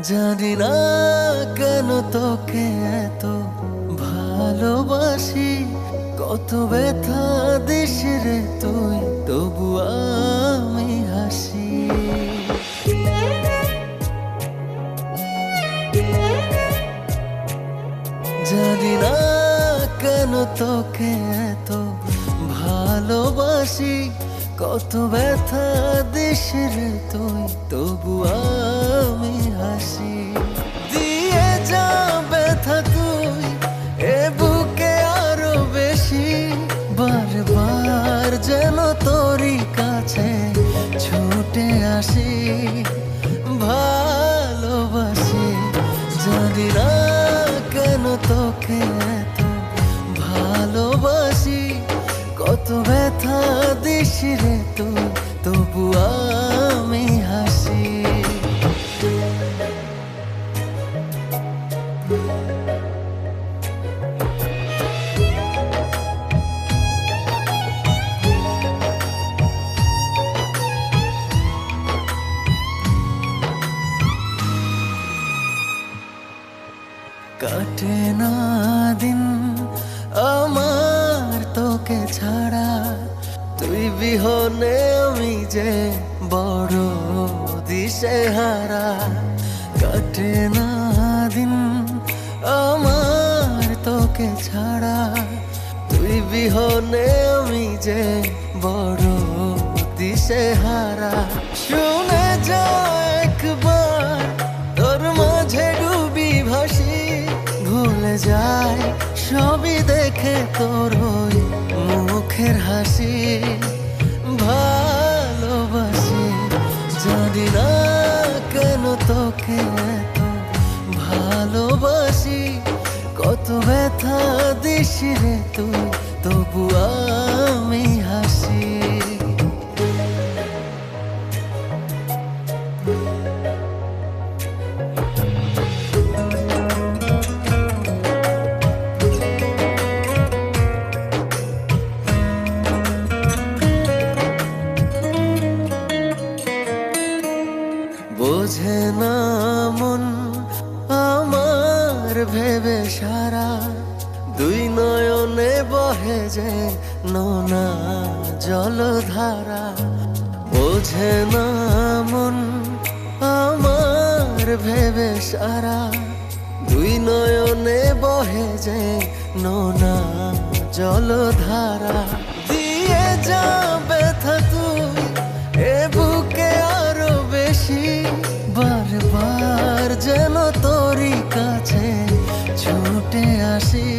জানি না কেন তোকে এত ভালোবাসি, কত ব্যথা দিস রে তুই, তবু আমি হাসি। জানি না কেন তোকে এত ভালোবাসি, কত ব্যথা দিস রে তুই, তবু আমি হাসি। দিয়ে যা ব্যথা তুই এ বুকে আরো বেশি, বারবার যেন তোরই কাছে ছুটে আসি, ভালোবাসি। জানি না কেন তোকে এত ভালোবাসি, কত ব্যথা দিস রে তুই, তবু আমি হাসি। কাটে না দিন আমার তোকে ছাড়া, তুই বিহনে আমি যে বড় দিশেহারা। কাটে না দিন আমার তোকে ছাড়া, তুই বিহনে আমি যে বড় দিশেহারা। শুনে যা একবার তোর মাঝে ডুবি ভাসি, ভুলে যায় সবই দেখে তোর ওই মুখের হাসি, ভালোবাসি। জানি না কেন তোকে এত ভালোবাসি, কত ব্যথা দিস রে তুই, তবু আমি হাসি। বোঝে না মন আমার ভেবে সারা, দুই নয়নে বহে যে নোনা জলধারা। বোঝে না মন আমার ভেবে সারা, দুই নয়নে বহে যে নোনা জলধারা। দিয়ে যা ব্যথা তুই এ বুকে আরো বেশি, বারবার যেন তোরই কাছে ছুটে আসি,